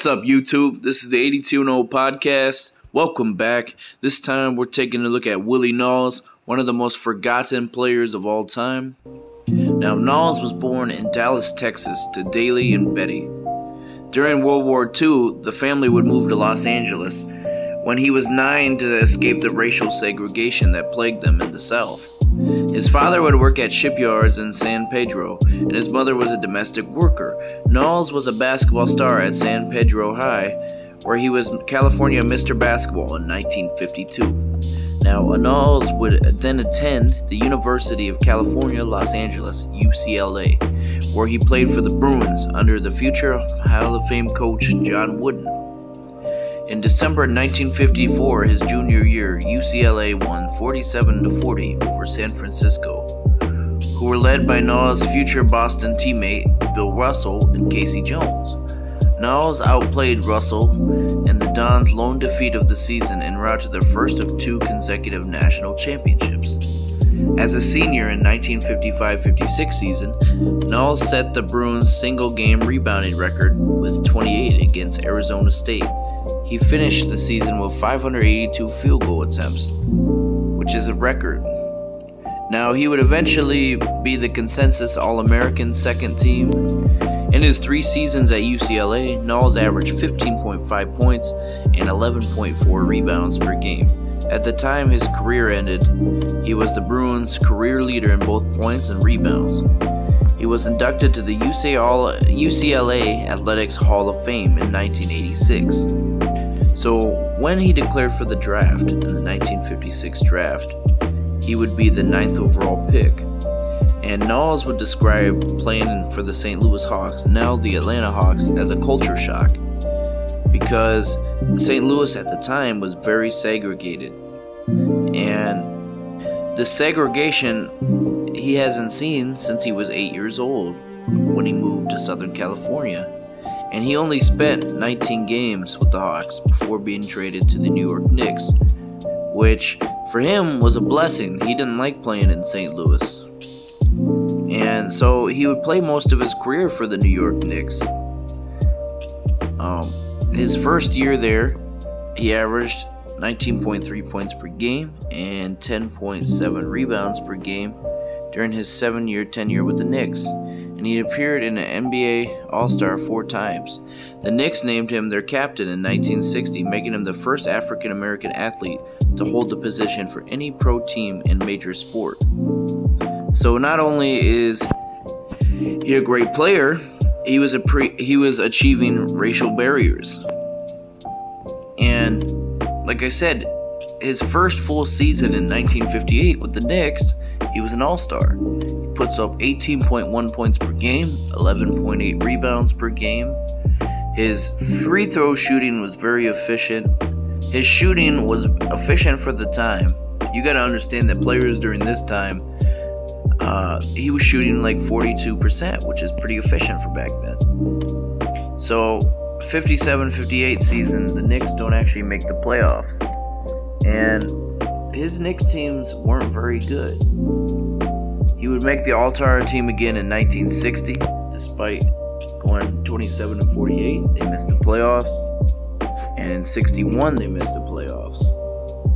What's up, YouTube? This is the 82-0 podcast. Welcome back. This time we're taking a look at Willie Naulls, one of the most forgotten players of all time. Now, Naulls was born in Dallas, Texas to Daley and Betty. During World War II, the family would move to Los Angeles when he was 9 to escape the racial segregation that plagued them in the South. His father would work at shipyards in San Pedro, and his mother was a domestic worker. Naulls was a basketball star at San Pedro High, where he was California Mr. Basketball in 1952. Now, Naulls would then attend the University of California, Los Angeles, UCLA, where he played for the Bruins under the future Hall of Fame coach John Wooden. In December 1954, his junior year, UCLA won 47-40 over San Francisco, who were led by Naulls' future Boston teammate Bill Russell and Casey Jones. Naulls outplayed Russell and the Dons' lone defeat of the season en route to their first of 2 consecutive national championships. As a senior in 1955-56 season, Naulls set the Bruins' single-game rebounding record with 28 against Arizona State. He finished the season with 582 field goal attempts, which is a record. Now, he would eventually be the consensus All-American second team. In his 3 seasons at UCLA, Naulls averaged 15.5 points and 11.4 rebounds per game. At the time his career ended, he was the Bruins' career leader in both points and rebounds. He was inducted to the UCLA Athletics Hall of Fame in 1986. So when he declared for the draft in the 1956 draft, he would be the 9th overall pick. And Naulls would describe playing for the St. Louis Hawks, now the Atlanta Hawks, as a culture shock, because St. Louis at the time was very segregated. And the segregation he hasn't seen since he was 8 years old when he moved to Southern California. And he only spent 19 games with the Hawks before being traded to the New York Knicks, which for him was a blessing. He didn't like playing in St. Louis. And so he would play most of his career for the New York Knicks. His first year there, he averaged 19.3 points per game and 10.7 rebounds per game during his 7-year tenure with the Knicks. And he appeared in an NBA All-Star 4 times. The Knicks named him their captain in 1960, making him the first African-American athlete to hold the position for any pro team in major sport. So not only is he a great player, he was achieving racial barriers. And like I said, his first full season in 1958 with the Knicks, he was an all-star. He puts up 18.1 points per game, 11.8 rebounds per game. His free throw shooting was very efficient. His shooting was efficient for the time. You got to understand that players during this time, he was shooting like 42%, which is pretty efficient for back then. So 57-58 season, the Knicks don't actually make the playoffs. And his Knicks teams weren't very good. He would make the All-Star team again in 1960, despite going 27-48. They missed the playoffs. And in 61, they missed the playoffs.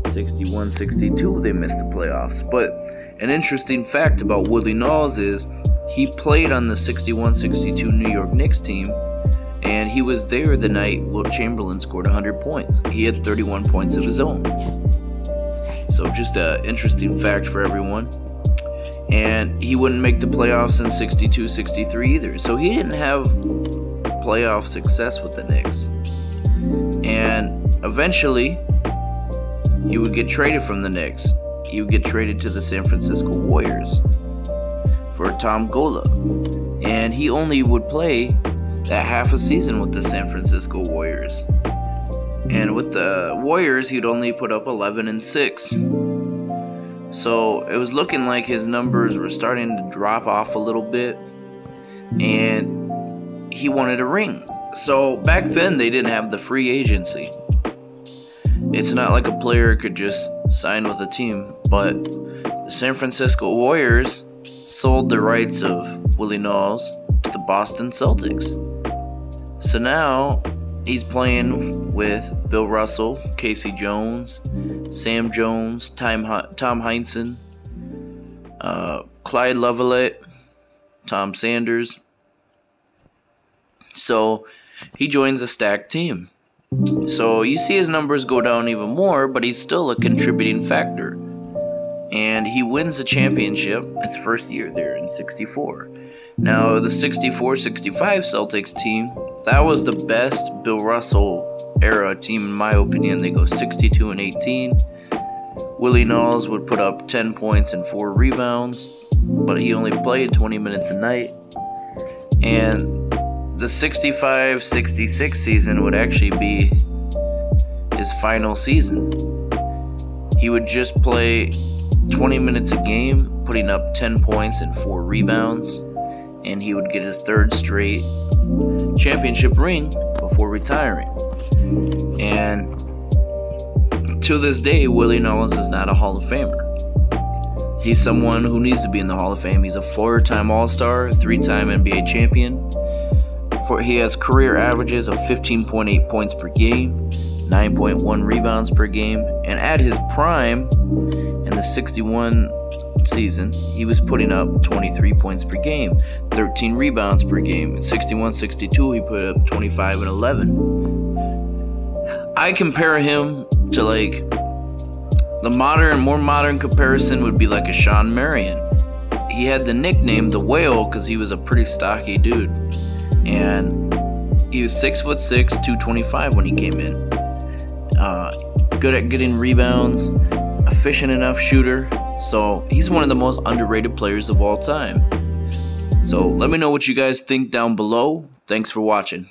61-62, they missed the playoffs. But an interesting fact about Willie Naulls is he played on the 61-62 New York Knicks team, and he was there the night Wilt Chamberlain scored 100 points. He had 31 points of his own. So just an interesting fact for everyone. And he wouldn't make the playoffs in 62-63 either. So he didn't have playoff success with the Knicks. And eventually, he would get traded from the Knicks. He would get traded to the San Francisco Warriors for Tom Gola. And he only would play that half a season with the San Francisco Warriors. And with the Warriors, he'd only put up 11-6. So it was looking like his numbers were starting to drop off a little bit. And he wanted a ring. So back then, they didn't have the free agency. It's not like a player could just sign with a team. But the San Francisco Warriors sold the rights of Willie Naulls to the Boston Celtics. So now he's playing with Bill Russell, Casey Jones, Sam Jones, Tom Heinsohn, Clyde Lovellette, Tom Sanders. So he joins a stacked team. So you see his numbers go down even more, but he's still a contributing factor. And he wins the championship his first year there in '64. Now, the 64-65 Celtics team, that was the best Bill Russell era team in my opinion. They go 62-18. Willie Naulls would put up 10 points and 4 rebounds, but he only played 20 minutes a night. And the 65-66 season would actually be his final season. He would just play 20 minutes a game, putting up 10 points and 4 rebounds, and he would get his third straight championship ring before retiring. And to this day, Willie Naulls is not a Hall of Famer. He's someone who needs to be in the Hall of Fame. He's a 4-time All-Star, 3-time NBA champion. He has career averages of 15.8 points per game, 9.1 rebounds per game, and at his prime in the 61 season, he was putting up 23 points per game, 13 rebounds per game. In 61-62, he put up 25 and 11. I compare him to like the more modern comparison would be like a Sean Marion. He had the nickname the Whale because he was a pretty stocky dude, and he was 6'6", 225 when he came in. Good at getting rebounds, efficient enough shooter. So he's one of the most underrated players of all time. So let me know what you guys think down below. Thanks for watching.